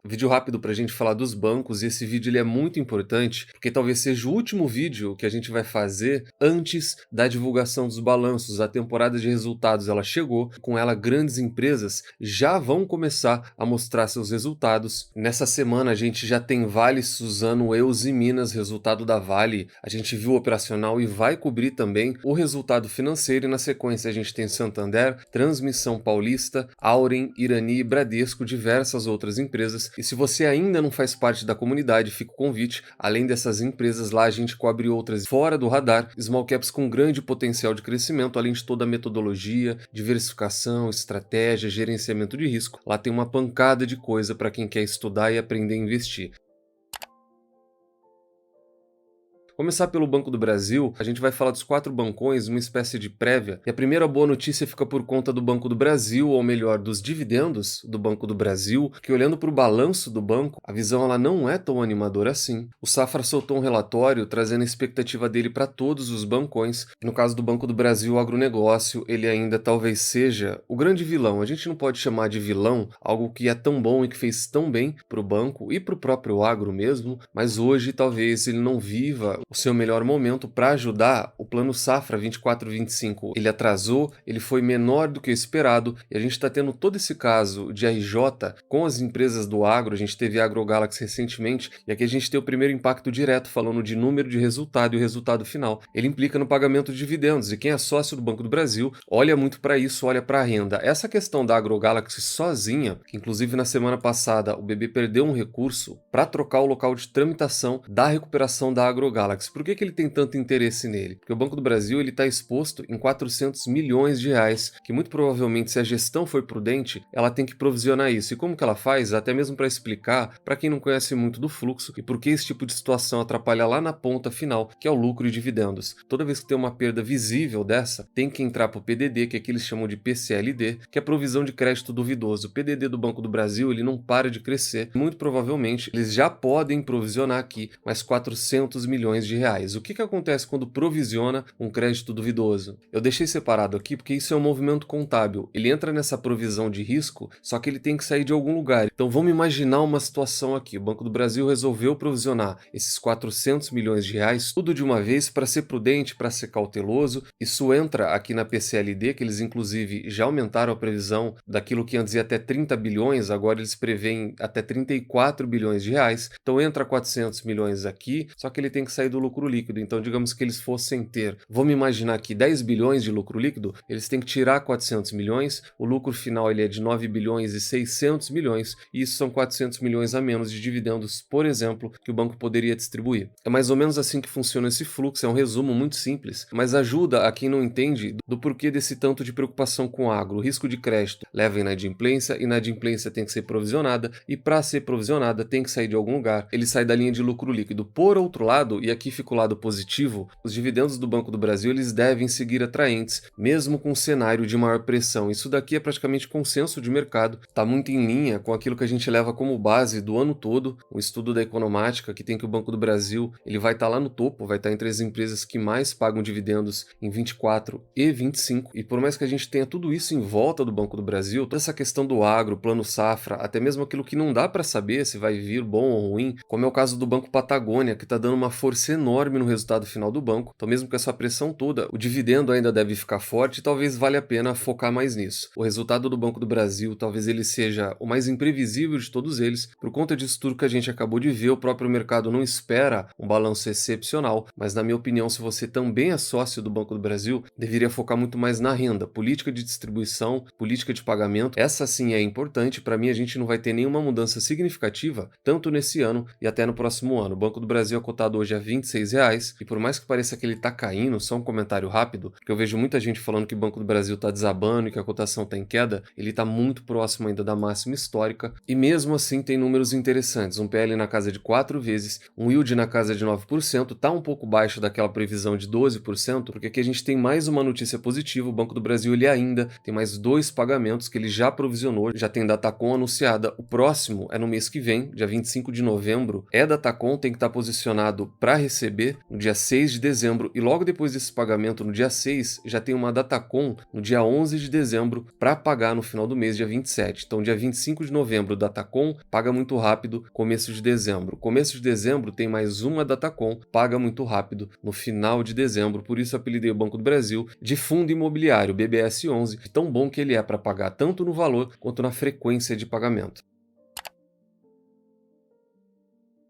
Vídeo rápido para a gente falar dos bancos, e esse vídeo ele é muito importante, porque talvez seja o último vídeo que a gente vai fazer antes da divulgação dos balanços. A temporada de resultados ela chegou, com ela grandes empresas já vão começar a mostrar seus resultados. Nessa semana a gente já tem Vale, Suzano, Eus e Minas, resultado da Vale. A gente viu o operacional e vai cobrir também o resultado financeiro, e na sequência a gente tem Santander, Transmissão Paulista, Auren, Irani e Bradesco, diversas outras empresas. E se você ainda não faz parte da comunidade, fica o convite. Além dessas empresas, lá a gente cobre outras fora do radar, small caps com grande potencial de crescimento, além de toda a metodologia, diversificação, estratégia, gerenciamento de risco. Lá tem uma pancada de coisa para quem quer estudar e aprender a investir. Começar pelo Banco do Brasil, a gente vai falar dos 4 bancões, uma espécie de prévia, e a primeira boa notícia fica por conta do Banco do Brasil, ou melhor, dos dividendos do Banco do Brasil, que olhando para o balanço do banco, a visão ela não é tão animadora assim. O Safra soltou um relatório trazendo a expectativa dele para todos os bancões. No caso do Banco do Brasil, o agronegócio, ele ainda talvez seja o grande vilão. A gente não pode chamar de vilão algo que é tão bom e que fez tão bem para o banco e para o próprio agro mesmo, mas hoje talvez ele não viva o seu melhor momento para ajudar o Plano Safra 24-25. Ele atrasou, ele foi menor do que o esperado, e a gente está tendo todo esse caso de RJ com as empresas do agro. A gente teve a AgroGalaxy recentemente, e aqui a gente tem o primeiro impacto direto, falando de número de resultado e o resultado final. Ele implica no pagamento de dividendos, e quem é sócio do Banco do Brasil olha muito para isso, olha para a renda. Essa questão da AgroGalaxy sozinha, que inclusive na semana passada o BB perdeu um recurso para trocar o local de tramitação da recuperação da AgroGalaxy. Por que ele tem tanto interesse nele? Porque o Banco do Brasil está exposto em 400 milhões de reais, que muito provavelmente, se a gestão for prudente, ela tem que provisionar isso. E como que ela faz? Até mesmo para explicar para quem não conhece muito do fluxo e por que esse tipo de situação atrapalha lá na ponta final, que é o lucro e dividendos. Toda vez que tem uma perda visível dessa, tem que entrar para o PDD, que aqui eles chamam de PCLD, que é a provisão de crédito duvidoso. O PDD do Banco do Brasil ele não para de crescer. Muito provavelmente, eles já podem provisionar aqui mais 400 milhões de reais. O que acontece quando provisiona um crédito duvidoso? Eu deixei separado aqui porque isso é um movimento contábil. Ele entra nessa provisão de risco, só que ele tem que sair de algum lugar. Então vamos imaginar uma situação aqui. O Banco do Brasil resolveu provisionar esses 400 milhões de reais tudo de uma vez para ser prudente, para ser cauteloso. Isso entra aqui na PCLD, que eles inclusive já aumentaram a previsão daquilo que antes ia até 30 bilhões, agora eles preveem até 34 bilhões de reais. Então entra 400 milhões aqui, só que ele tem que sair do lucro líquido. Então, digamos que eles fossem ter, vamos imaginar aqui, 10 bilhões de lucro líquido, eles têm que tirar 400 milhões, o lucro final ele é de 9 bilhões e 600 milhões, e isso são 400 milhões a menos de dividendos, por exemplo, que o banco poderia distribuir. É mais ou menos assim que funciona esse fluxo, é um resumo muito simples, mas ajuda a quem não entende do porquê desse tanto de preocupação com o agro. O risco de crédito leva a inadimplência, inadimplência tem que ser provisionada, e para ser provisionada tem que sair de algum lugar, ele sai da linha de lucro líquido. Por outro lado, e aqui fica o lado positivo, os dividendos do Banco do Brasil eles devem seguir atraentes, mesmo com um cenário de maior pressão. Isso daqui é praticamente consenso de mercado, está muito em linha com aquilo que a gente leva como base do ano todo, o estudo da Economática, que tem que o Banco do Brasil ele vai estar lá no topo, vai estar entre as empresas que mais pagam dividendos em 24 e 25, e por mais que a gente tenha tudo isso em volta do Banco do Brasil, toda essa questão do agro, plano safra, até mesmo aquilo que não dá para saber se vai vir bom ou ruim, como é o caso do Banco Patagônia, que está dando uma força enorme no resultado final do banco. Então mesmo com essa pressão toda, o dividendo ainda deve ficar forte e talvez valha a pena focar mais nisso. O resultado do Banco do Brasil talvez ele seja o mais imprevisível de todos eles, por conta disso tudo que a gente acabou de ver. O próprio mercado não espera um balanço excepcional, mas na minha opinião, se você também é sócio do Banco do Brasil, deveria focar muito mais na renda, política de distribuição, política de pagamento. Essa sim é importante. Para mim a gente não vai ter nenhuma mudança significativa, tanto nesse ano e até no próximo ano. O Banco do Brasil é cotado hoje a R$ 26, e por mais que pareça que ele está caindo, só um comentário rápido, porque eu vejo muita gente falando que o Banco do Brasil está desabando e que a cotação está em queda, ele está muito próximo ainda da máxima histórica, e mesmo assim tem números interessantes, um PL na casa de 4 vezes, um yield na casa de 9%, está um pouco baixo daquela previsão de 12%, porque aqui a gente tem mais uma notícia positiva. O Banco do Brasil ele ainda tem mais 2 pagamentos que ele já provisionou, já tem Datacom anunciada, o próximo é no mês que vem, dia 25 de novembro, é Datacom, tem que estar posicionado para receber no dia 6 de dezembro e logo depois desse pagamento, no dia 6, já tem uma Datacom no dia 11 de dezembro para pagar no final do mês, dia 27. Então, dia 25 de novembro, Datacom, paga muito rápido, começo de dezembro. Começo de dezembro tem mais uma Datacom, paga muito rápido no final de dezembro, por isso apelidei o Banco do Brasil de Fundo Imobiliário, BBS11, de tão bom que ele é para pagar tanto no valor quanto na frequência de pagamento.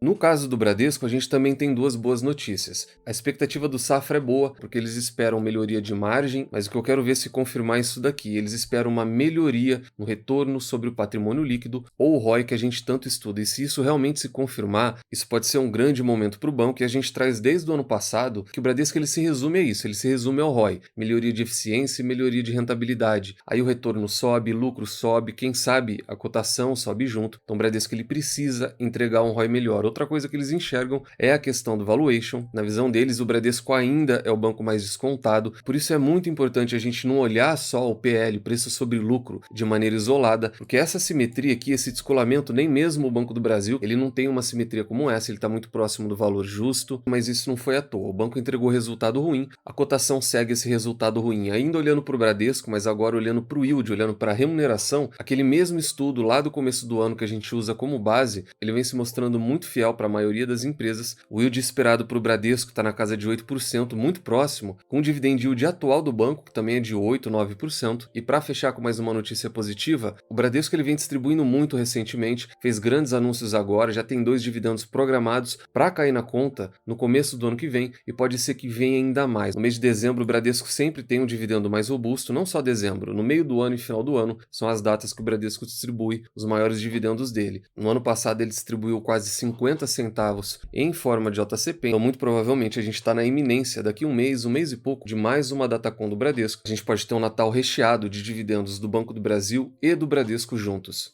No caso do Bradesco, a gente também tem duas boas notícias. A expectativa do Safra é boa, porque eles esperam melhoria de margem, mas o que eu quero ver é se confirmar isso daqui. Eles esperam uma melhoria no retorno sobre o patrimônio líquido, ou o ROI que a gente tanto estuda. E se isso realmente se confirmar, isso pode ser um grande momento para o banco, e a gente traz desde o ano passado que o Bradesco ele se resume a isso, ele se resume ao ROI. Melhoria de eficiência e melhoria de rentabilidade. Aí o retorno sobe, lucro sobe, quem sabe a cotação sobe junto. Então o Bradesco ele precisa entregar um ROI melhor. Outra coisa que eles enxergam é a questão do valuation. Na visão deles, o Bradesco ainda é o banco mais descontado, por isso é muito importante a gente não olhar só o PL, preço sobre lucro, de maneira isolada, porque essa simetria aqui, esse descolamento, nem mesmo o Banco do Brasil, ele não tem uma simetria como essa, ele está muito próximo do valor justo, mas isso não foi à toa. O banco entregou resultado ruim, a cotação segue esse resultado ruim, ainda olhando para o Bradesco, mas agora olhando para o yield, olhando para a remuneração, aquele mesmo estudo lá do começo do ano que a gente usa como base, ele vem se mostrando muito fiel para a maioria das empresas. O yield esperado para o Bradesco está na casa de 8%, muito próximo, com o dividend yield atual do banco, que também é de 8, 9%. E para fechar com mais uma notícia positiva, o Bradesco ele vem distribuindo muito recentemente, fez grandes anúncios agora, já tem 2 dividendos programados para cair na conta no começo do ano que vem e pode ser que venha ainda mais. No mês de dezembro, o Bradesco sempre tem um dividendo mais robusto, não só dezembro, no meio do ano e final do ano são as datas que o Bradesco distribui os maiores dividendos dele. No ano passado ele distribuiu quase 50 centavos em forma de JCP, então muito provavelmente a gente está na iminência, daqui um mês e pouco, de mais uma Datacom do Bradesco. A gente pode ter um Natal recheado de dividendos do Banco do Brasil e do Bradesco juntos.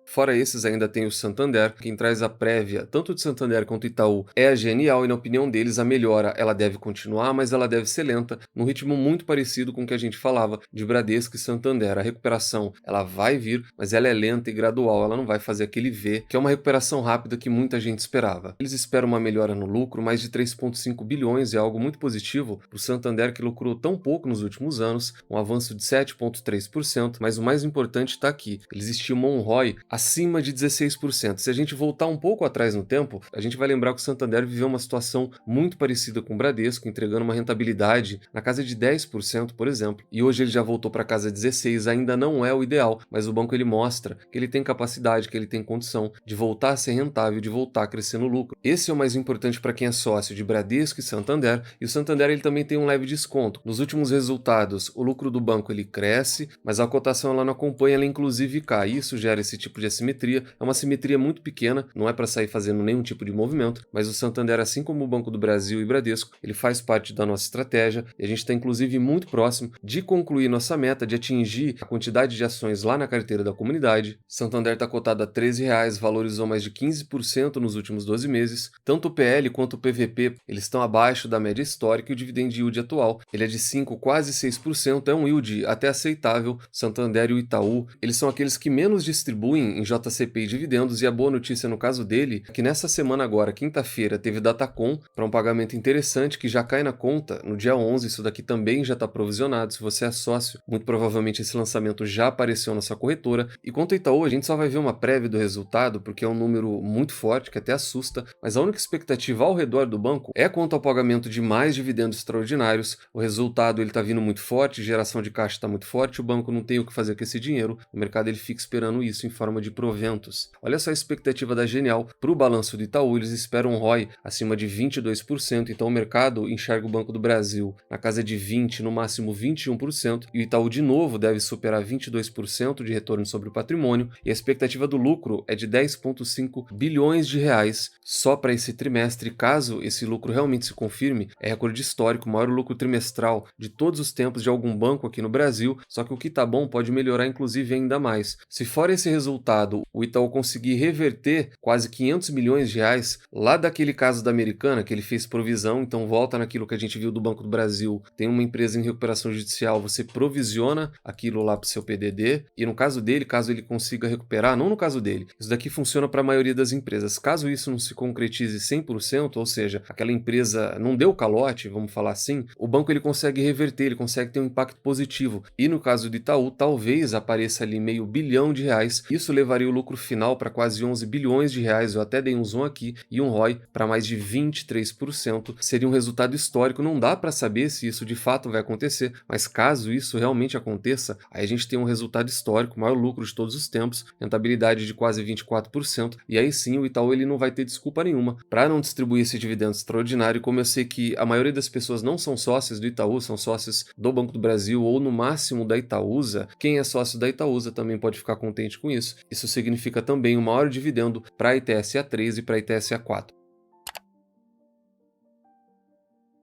Fora esses, ainda tem o Santander, quem traz a prévia, tanto de Santander quanto Itaú, é a Genial, e na opinião deles a melhora ela deve continuar, mas ela deve ser lenta, num ritmo muito parecido com o que a gente falava de Bradesco e Santander. A recuperação ela vai vir, mas ela é lenta e gradual, ela não vai fazer aquele V, que é uma recuperação rápida que muita gente esperava. Eles esperam uma melhora no lucro, mais de 3,5 bilhões, é algo muito positivo para o Santander que lucrou tão pouco nos últimos anos, um avanço de 7,3%, mas o mais importante está aqui, eles estimam um ROI acima de 16%. Se a gente voltar um pouco atrás no tempo, a gente vai lembrar que o Santander viveu uma situação muito parecida com o Bradesco, entregando uma rentabilidade na casa de 10%, por exemplo. E hoje ele já voltou para casa de 16%, ainda não é o ideal, mas o banco ele mostra que ele tem capacidade, que ele tem condição de voltar a ser rentável, de voltar a crescer no lucro. Esse é o mais importante para quem é sócio de Bradesco e Santander, e o Santander ele também tem um leve desconto. Nos últimos resultados, o lucro do banco ele cresce, mas a cotação ela não acompanha, ela inclusive cai. Isso gera esse tipo de assimetria, é uma simetria muito pequena, não é para sair fazendo nenhum tipo de movimento, mas o Santander, assim como o Banco do Brasil e Bradesco, ele faz parte da nossa estratégia e a gente está inclusive muito próximo de concluir nossa meta de atingir a quantidade de ações lá na carteira da comunidade. Santander está cotado a R$13, valorizou mais de 15% nos últimos 12 meses, tanto o PL quanto o PVP eles estão abaixo da média histórica e o dividend yield atual ele é de 5, quase 6%, é um yield até aceitável. Santander e o Itaú, eles são aqueles que menos distribuem em JCP e dividendos, e a boa notícia no caso dele é que nessa semana agora, quinta-feira, teve Datacom para um pagamento interessante que já cai na conta no dia 11, isso daqui também já está provisionado, se você é sócio, muito provavelmente esse lançamento já apareceu na sua corretora. E quanto ao Itaú, a gente só vai ver uma prévia do resultado, porque é um número muito forte, que até assusta, mas a única expectativa ao redor do banco é quanto ao pagamento de mais dividendos extraordinários. O resultado ele está vindo muito forte, geração de caixa está muito forte, o banco não tem o que fazer com esse dinheiro, o mercado ele fica esperando isso em forma de proventos. Olha só a expectativa da Genial para o balanço do Itaú, eles esperam um ROI acima de 22%, então o mercado enxerga o Banco do Brasil na casa de 20%, no máximo 21%, e o Itaú de novo deve superar 22% de retorno sobre o patrimônio, e a expectativa do lucro é de 10,5 bilhões de reais só para esse trimestre. Caso esse lucro realmente se confirme, é recorde histórico, o maior lucro trimestral de todos os tempos de algum banco aqui no Brasil, só que o que tá bom pode melhorar inclusive ainda mais. Se fora esse resultado lado, o Itaú conseguir reverter quase 500 milhões de reais lá daquele caso da Americana, que ele fez provisão, então volta naquilo que a gente viu do Banco do Brasil, tem uma empresa em recuperação judicial, você provisiona aquilo lá para o seu PDD, e no caso dele, caso ele consiga recuperar, não no caso dele, isso daqui funciona para a maioria das empresas, caso isso não se concretize 100%, ou seja, aquela empresa não deu calote, vamos falar assim, o banco ele consegue reverter, ele consegue ter um impacto positivo, e no caso do Itaú, talvez apareça ali meio bilhão de reais, isso levaria o lucro final para quase 11 bilhões de reais, eu até dei um zoom aqui, e um ROI para mais de 23%, seria um resultado histórico, não dá para saber se isso de fato vai acontecer, mas caso isso realmente aconteça, aí a gente tem um resultado histórico, maior lucro de todos os tempos, rentabilidade de quase 24%, e aí sim o Itaú ele não vai ter desculpa nenhuma para não distribuir esse dividendo extraordinário, como eu sei que a maioria das pessoas não são sócios do Itaú, são sócios do Banco do Brasil ou no máximo da Itaúsa, quem é sócio da Itaúsa também pode ficar contente com isso. Isso significa também um maior dividendo para a ITSA3 e para a ITSA4.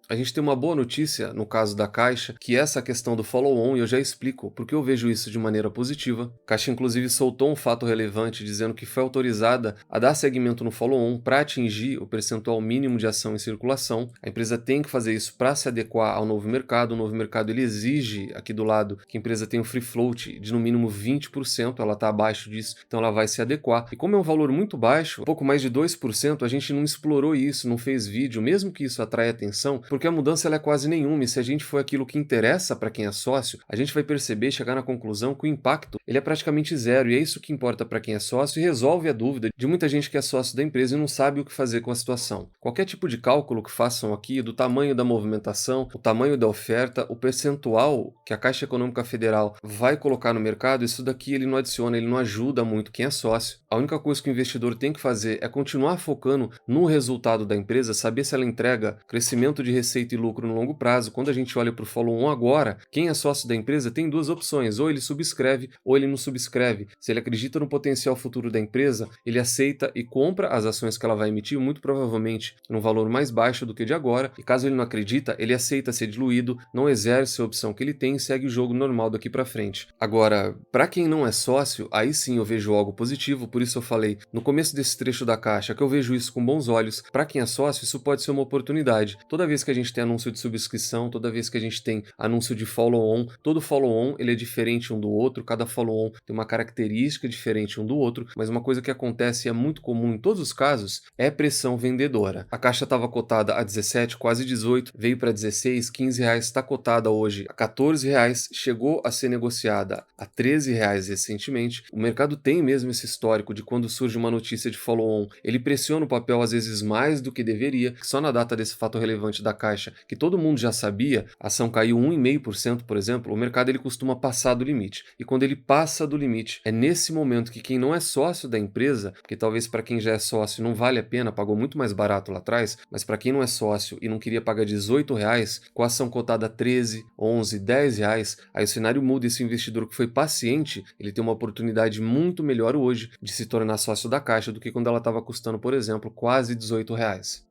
A gente tem uma boa notícia no caso da Caixa, que é essa questão do follow-on, e eu já explico porque eu vejo isso de maneira positiva. A Caixa inclusive soltou um fato relevante dizendo que foi autorizada a dar seguimento no follow-on para atingir o percentual mínimo de ação em circulação. A empresa tem que fazer isso para se adequar ao novo mercado. O novo mercado ele exige aqui do lado que a empresa tenha um free float de no mínimo 20%, ela está abaixo disso, então ela vai se adequar. E como é um valor muito baixo, pouco mais de 2%, a gente não explorou isso, não fez vídeo, mesmo que isso atraia atenção, porque a mudança ela é quase nenhuma, e se a gente for aquilo que interessa para quem é sócio, a gente vai perceber, chegar na conclusão que o impacto ele é praticamente zero, e é isso que importa para quem é sócio e resolve a dúvida de muita gente que é sócio da empresa e não sabe o que fazer com a situação. Qualquer tipo de cálculo que façam aqui do tamanho da movimentação, o tamanho da oferta, o percentual que a Caixa Econômica Federal vai colocar no mercado, isso daqui ele não adiciona, ele não ajuda muito quem é sócio. A única coisa que o investidor tem que fazer é continuar focando no resultado da empresa, saber se ela entrega crescimento de receita e lucro no longo prazo. Quando a gente olha para o follow-on agora, quem é sócio da empresa tem duas opções, ou ele subscreve ou ele não subscreve. Se ele acredita no potencial futuro da empresa, ele aceita e compra as ações que ela vai emitir, muito provavelmente num valor mais baixo do que de agora, e caso ele não acredita, ele aceita ser diluído, não exerce a opção que ele tem e segue o jogo normal daqui para frente. Agora, para quem não é sócio, aí sim eu vejo algo positivo, por isso eu falei no começo desse trecho da Caixa que eu vejo isso com bons olhos. Para quem é sócio, isso pode ser uma oportunidade. Toda vez que a gente tem anúncio de subscrição, toda vez que a gente tem anúncio de follow-on, todo follow-on ele é diferente um do outro, cada follow-on tem uma característica diferente um do outro, mas uma coisa que acontece e é muito comum em todos os casos é pressão vendedora. A Caixa estava cotada a 17, quase 18, veio para 16, 15 reais, está cotada hoje a 14 reais, chegou a ser negociada a 13 reais recentemente. O mercado tem mesmo esse histórico de quando surge uma notícia de follow-on, ele pressiona o papel às vezes mais do que deveria. Só na data desse fato relevante da Caixa, que todo mundo já sabia, a ação caiu 1,5%, por exemplo, o mercado ele costuma passar do limite. E quando ele passa do limite, é nesse momento que quem não é sócio da empresa, porque talvez para quem já é sócio não vale a pena, pagou muito mais barato lá atrás, mas para quem não é sócio e não queria pagar 18 reais, com a ação cotada a 13, 11, 10 reais, aí o cenário muda. Esse investidor que foi paciente, ele tem uma oportunidade muito melhor hoje de se tornar sócio da Caixa do que quando ela estava custando, por exemplo, quase 18 reais.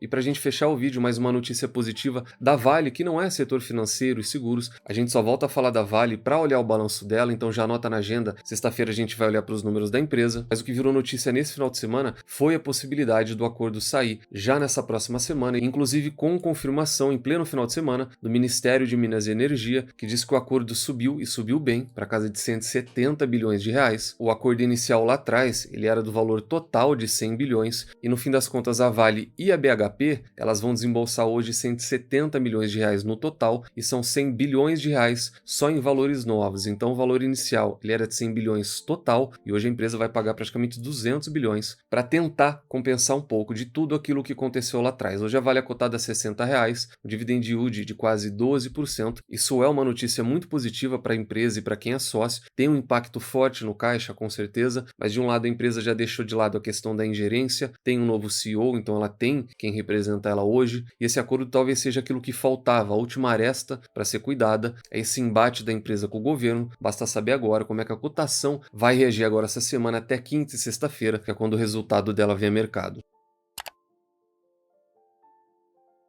E para a gente fechar o vídeo, mais uma notícia positiva da Vale, que não é setor financeiro e seguros. A gente só volta a falar da Vale para olhar o balanço dela, então já anota na agenda. Sexta-feira a gente vai olhar para os números da empresa. Mas o que virou notícia nesse final de semana foi a possibilidade do acordo sair já nessa próxima semana, inclusive com confirmação em pleno final de semana do Ministério de Minas e Energia, que diz que o acordo subiu e subiu bem para casa de 170 bilhões de reais. O acordo inicial lá atrás, ele era do valor total de 100 bilhões e no fim das contas a Vale e a BHP elas vão desembolsar hoje 170 milhões de reais no total e são 100 bilhões de reais só em valores novos. Então o valor inicial ele era de 100 bilhões total e hoje a empresa vai pagar praticamente 200 bilhões para tentar compensar um pouco de tudo aquilo que aconteceu lá atrás. Hoje a Vale é cotada a 60 reais, o dividend yield de quase 12%. Isso é uma notícia muito positiva para a empresa e para quem é sócio. Tem um impacto forte no caixa, com certeza, mas de um lado a empresa já deixou de lado a questão da ingerência, tem um novo CEO, então ela tem quem representa ela hoje, e esse acordo talvez seja aquilo que faltava, a última aresta para ser cuidada, é esse embate da empresa com o governo. Basta saber agora como é que a cotação vai reagir agora essa semana até quinta e sexta-feira, que é quando o resultado dela vem a mercado.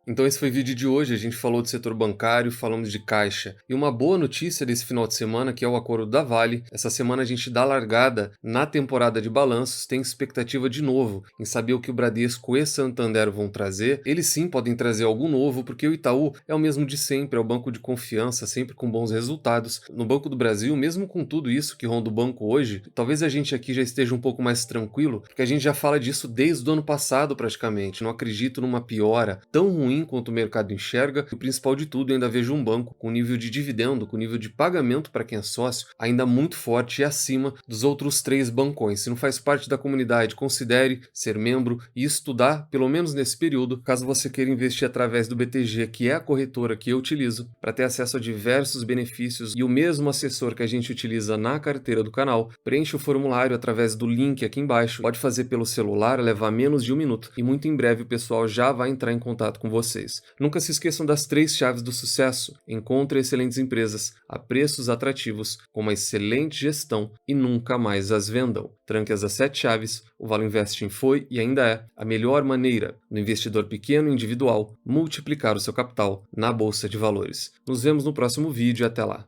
Então esse foi o vídeo de hoje, a gente falou do setor bancário, falamos de caixa. E uma boa notícia desse final de semana, que é o acordo da Vale. Essa semana a gente dá largada na temporada de balanços, tem expectativa de novo em saber o que o Bradesco e Santander vão trazer. Eles sim podem trazer algo novo, porque o Itaú é o mesmo de sempre, é o banco de confiança, sempre com bons resultados. No Banco do Brasil, mesmo com tudo isso que ronda o banco hoje, talvez a gente aqui já esteja um pouco mais tranquilo, porque a gente já fala disso desde o ano passado praticamente. Não acredito numa piora tão ruim quanto o mercado enxerga. E o principal de tudo, eu ainda vejo um banco com nível de dividendo, com nível de pagamento para quem é sócio, ainda muito forte e acima dos outros 3 bancões. Se não faz parte da comunidade, considere ser membro e estudar, pelo menos nesse período, caso você queira investir através do BTG, que é a corretora que eu utilizo, para ter acesso a diversos benefícios e o mesmo assessor que a gente utiliza na carteira do canal. Preencha o formulário através do link aqui embaixo, pode fazer pelo celular, levar menos de 1 minuto e muito em breve o pessoal já vai entrar em contato com vocês. Nunca se esqueçam das 3 chaves do sucesso: encontre excelentes empresas a preços atrativos, com uma excelente gestão e nunca mais as vendam. Tranque as 7 chaves, o Valo Investing foi e ainda é a melhor maneira do investidor pequeno e individual multiplicar o seu capital na Bolsa de Valores. Nos vemos no próximo vídeo e até lá.